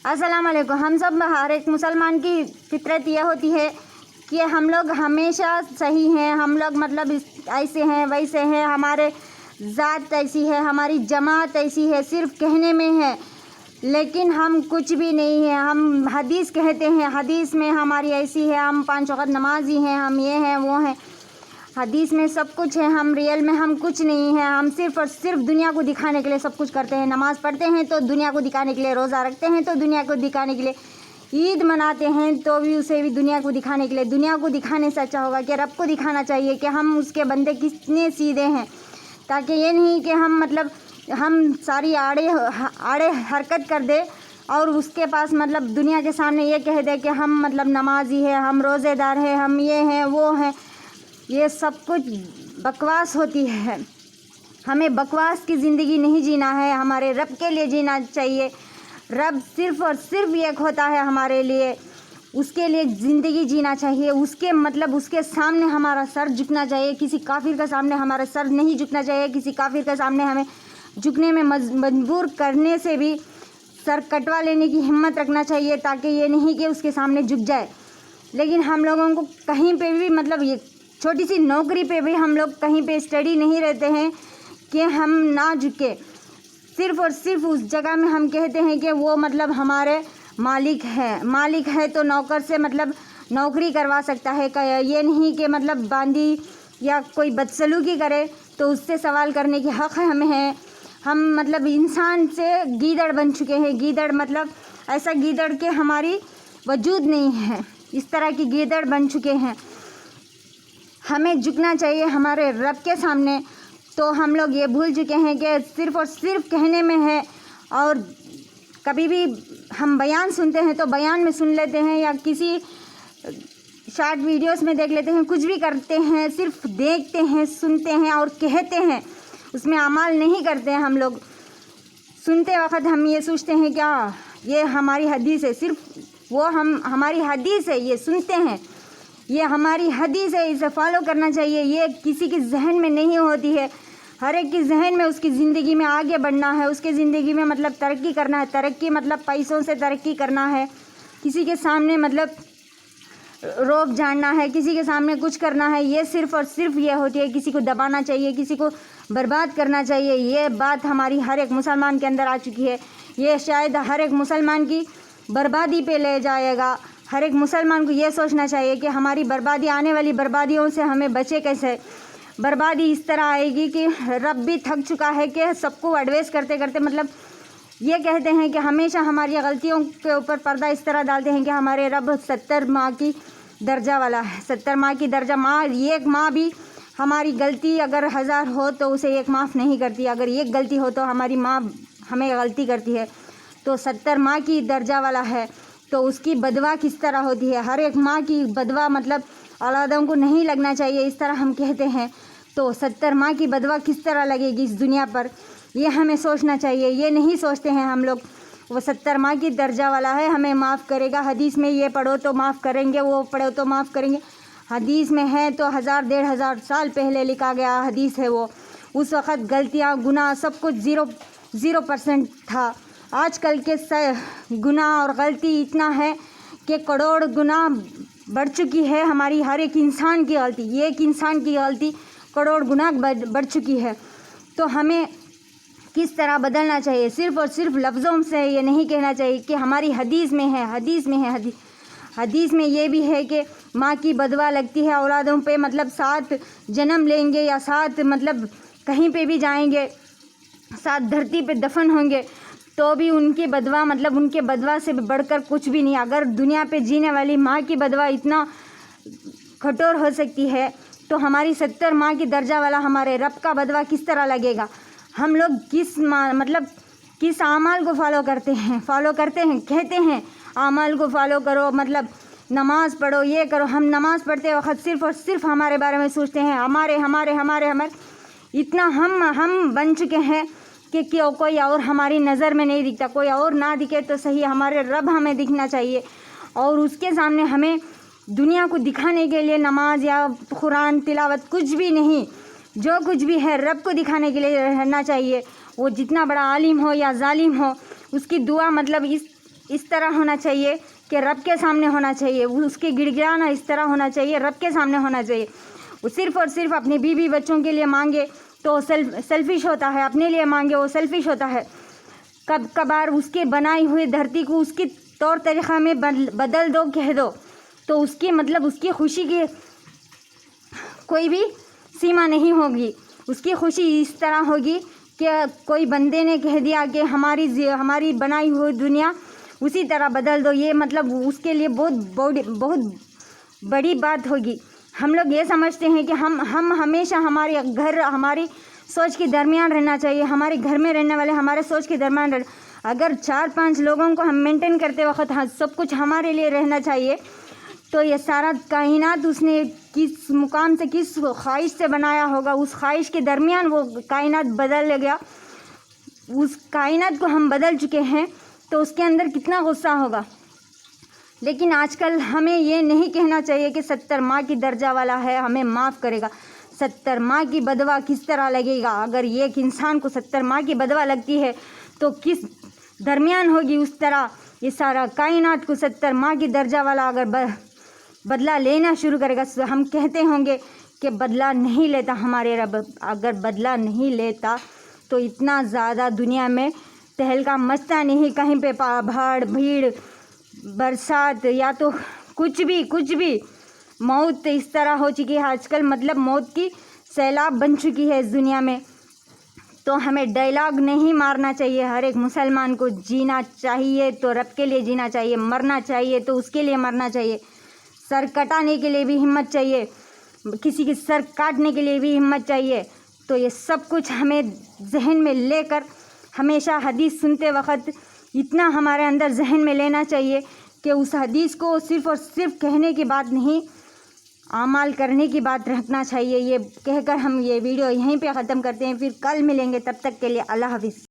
अस्सलाम वालेकुम। हम सब हर एक मुसलमान की फितरत ये होती है कि हम लोग हमेशा सही हैं, हम लोग मतलब ऐसे हैं वैसे हैं, हमारे ज़ात ऐसी है, हमारी जमात ऐसी है, सिर्फ कहने में है लेकिन हम कुछ भी नहीं है। हम हदीस कहते हैं, हदीस में हमारी ऐसी है, हम 5 वक़्त नमाजी हैं, हम ये हैं वो हैं, हदीस में सब कुछ है। हम रियल में हम कुछ नहीं है। हम सिर्फ़ और सिर्फ दुनिया को दिखाने के लिए सब कुछ करते हैं। नमाज़ पढ़ते हैं तो दुनिया को दिखाने के लिए, रोज़ा रखते हैं तो दुनिया को दिखाने के लिए, ईद मनाते हैं तो भी उसे भी दुनिया को दिखाने के लिए। दुनिया को दिखाने से अच्छा होगा कि रब को दिखाना चाहिए कि हम उसके बंदे कितने सीधे हैं, ताकि ये नहीं कि हम मतलब हम सारी आड़े हरकत कर दे और उसके पास मतलब दुनिया के सामने ये कह दे कि हम मतलब नमाजी है, हम रोज़ेदार हैं, हम ये हैं वो हैं। ये सब कुछ बकवास होती है। हमें बकवास की ज़िंदगी नहीं जीना है, हमारे रब के लिए जीना चाहिए। रब सिर्फ़ और सिर्फ एक होता है हमारे लिए, उसके लिए ज़िंदगी जीना चाहिए। उसके मतलब उसके सामने हमारा सर झुकना चाहिए, किसी काफिर के सामने हमारा सर नहीं झुकना चाहिए। किसी काफिर के सामने हमें झुकने में मजबूर करने से भी सर कटवा लेने की हिम्मत रखना चाहिए, ताकि ये नहीं कि उसके सामने झुक जाए। लेकिन हम लोगों को कहीं पे भी मतलब ये छोटी सी नौकरी पे भी हम लोग कहीं पे स्टडी नहीं रहते हैं कि हम ना झुके। सिर्फ़ और सिर्फ उस जगह में हम कहते हैं कि वो मतलब हमारे मालिक है तो नौकर से मतलब नौकरी करवा सकता है। ये नहीं कि मतलब बांदी या कोई बदसलूकी करे तो उससे सवाल करने की हक़ हमें है। हम मतलब इंसान से गीदड़ बन चुके हैं। गीदड़ मतलब ऐसा गीदड़ के हमारी वजूद नहीं है, इस तरह की गीदड़ बन चुके हैं। हमें झुकना चाहिए हमारे रब के सामने। तो हम लोग ये भूल चुके हैं कि सिर्फ़ और सिर्फ कहने में है। और कभी भी हम बयान सुनते हैं तो बयान में सुन लेते हैं या किसी शॉर्ट वीडियोस में देख लेते हैं, कुछ भी करते हैं, सिर्फ देखते हैं, सुनते हैं और कहते हैं, उसमें अमल नहीं करते हैं। हम लोग सुनते वक्त हम ये सोचते हैं क्या ये हमारी हदीस है, सिर्फ वो हमारी हदीस है, ये सुनते हैं ये हमारी हदीस है, इसे फॉलो करना चाहिए। ये किसी के जहन में नहीं होती है। हर एक के जहन में उसकी ज़िंदगी में आगे बढ़ना है, उसके ज़िंदगी में मतलब तरक्की करना है। तरक्की मतलब पैसों से तरक्की करना है, किसी के सामने मतलब रोब जानना है, किसी के सामने कुछ करना है। ये सिर्फ़ और सिर्फ ये होती है, किसी को दबाना चाहिए, किसी को बर्बाद करना चाहिए। ये बात हमारी हर एक मुसलमान के अंदर आ चुकी है। ये शायद हर एक मुसलमान की बर्बादी पे ले जाएगा। हर एक मुसलमान को ये सोचना चाहिए कि हमारी बर्बादी, आने वाली बर्बादियों से हमें बचे कैसे। बर्बादी इस तरह आएगी कि रब भी थक चुका है कि सबको एडवाइस करते करते मतलब ये कहते हैं कि हमेशा हमारी गलतियों के ऊपर पर्दा इस तरह डालते हैं कि हमारे रब 70 माँ की दर्जा वाला है। 70 माँ की दर्जा, माँ एक माँ भी हमारी गलती अगर 1000 हो तो उसे एक माफ़ नहीं करती। अगर एक गलती हो तो हमारी माँ हमें गलती करती है तो 70 माँ की दर्जा वाला है, तो उसकी बदवा किस तरह होती है। हर एक माँ की बदवा मतलब औलादों को नहीं लगना चाहिए, इस तरह हम कहते हैं। तो 70 माँ की बदवा किस तरह लगेगी इस दुनिया पर, ये हमें सोचना चाहिए। ये नहीं सोचते हैं हम लोग। वो 70 माँ की दर्जा वाला है, हमें माफ़ करेगा। हदीस में ये पढ़ो तो माफ़ करेंगे, वो पढ़ो तो माफ़ करेंगे। हदीस में है तो 1000 1500 साल पहले लिखा गया हदीस है वो। उस वक़्त गलतियाँ गुनाह सब कुछ 0% था। आजकल के गुनाह और गलती इतना है कि करोड़ गुना बढ़ चुकी है। हमारी हर एक इंसान की गलती, एक इंसान की गलती करोड़ गुना बढ़ चुकी है। तो हमें किस तरह बदलना चाहिए, सिर्फ़ और सिर्फ लफ्ज़ों से ये नहीं कहना चाहिए कि हमारी हदीस में है। हदीस में ये भी है कि माँ की बदवा लगती है औलादों पे, मतलब 7 जन्म लेंगे या 7 मतलब कहीं पे भी जाएंगे, 7 धरती पे दफन होंगे तो भी उनकी बदवा मतलब उनके बदवा से बढ़कर कुछ भी नहीं। अगर दुनिया पे जीने वाली माँ की बदवा इतना कठोर हो सकती है तो हमारी 70 माँ की दर्जा वाला हमारे रब का बदवा किस तरह लगेगा। हम लोग किस आमाल को फॉलो करते हैं, कहते हैं आमाल को फॉलो करो, मतलब नमाज़ पढ़ो, ये करो। हम नमाज़ पढ़ते वक्त सिर्फ़ और सिर्फ हमारे बारे में सोचते हैं, हमारे इतना हम बन चुके हैं कि कोई और हमारी नज़र में नहीं दिखता। कोई और ना दिखे तो सही, हमारे रब हमें दिखना चाहिए। और उसके सामने हमें दुनिया को दिखाने के लिए नमाज या कुरान तिलावत कुछ भी नहीं, जो कुछ भी है रब को दिखाने के लिए रहना चाहिए। वो जितना बड़ा आलिम हो या जालिम हो, उसकी दुआ मतलब اس طرح ہونا چاہیے کہ رب کے سامنے ہونا چاہیے، اس کے گڑ گڑانا اس طرح ہونا چاہیے، رب کے سامنے ہونا چاہیے۔ وہ صرف اور صرف اپنی بیوی بچوں کے لیے مانگے تو سیلفش ہوتا ہے، اپنے لیے مانگے وہ سیلفش ہوتا ہے۔ کبھار اس کے بنائی ہوئی دھرتی کو اس کی طور طریقہ میں بدل دو، کہہ دو، تو اس کی مطلب اس کی خوشی کی کوئی بھی سیما نہیں ہوگی۔ اس کی خوشی اس طرح ہوگی کہ کوئی بندے نے کہہ دیا کہ ہماری بنائی ہوئی دنیا اسی طرح بدل دو، یہ مطلب اس کے لیے بہت بڑی بات ہوگی۔ ہم لوگ یہ سمجھتے ہیں کہ ہم ہمیشہ ہمارے گھر ہماری سوچ کے درمیان رہنا چاہیے، ہمارے گھر میں رہنے والے ہمارے سوچ کے درمیان اگر 4-5 لوگوں کو ہم مینٹین کرتے وقت سب کچھ ہمارے لیے رہنا چاہیے، تو یہ سارا کائنات اس نے کس مقام سے کس خواہش سے بنایا ہوگا، اس خواہش کے درمیان وہ کائنات بدل گیا، اس کائنات کو ہم بدل چکے ہیں، تو اس کے اندر کتنا غصہ ہوگا۔ لیکن آج کل ہمیں یہ نہیں کہنا چاہیے کہ 70 ماہ کی درجہ والا ہے ہمیں معاف کرے گا۔ 70 ماہ کی بدوا کس طرح لگے گا؟ اگر ایک انسان کو 70 ماہ کی بدوا لگتی ہے تو کس درمیان ہوگی اس طرح یہ سارا کائنات کو 70 ماہ کی درجہ والا اگر بدلہ لینا شروع کرے گا۔ ہم کہتے ہوں گے کہ بدلہ نہیں لیتا ہمارے رب، اگر بدلہ نہیں لیتا تو اتنا زیادہ دنیا میں تہلکا مچتا نہیں، کہیں پہ بھاڑ بھیڑ برسات یا تو کچھ بھی موت اس طرح ہو چکی ہے آج کل، مطلب موت کی سیلاب بن چکی ہے اس دنیا میں۔ تو ہمیں ڈائلاگ نہیں مارنا چاہیے، ہر ایک مسلمان کو جینا چاہیے تو رب کے لیے جینا چاہیے، مرنا چاہیے تو اس کے لیے مرنا چاہیے، سر کٹانے کے لیے بھی ہمت چاہیے، کسی کی سر کاٹنے کے لیے بھی ہمت چاہیے۔ تو یہ سب کچھ ہمیں ذہن میں لے کر ہمیشہ حدیث سنتے وقت اتنا ہمارے اندر ذہن میں لینا چاہیے کہ اس حدیث کو صرف اور صرف کہنے کی بات نہیں، اعمال کرنے کی بات رکھنا چاہیے۔ یہ کہہ کر ہم یہ ویڈیو یہیں پہ ختم کرتے ہیں، پھر کل ملیں گے، تب تک کے لیے اللہ حافظ۔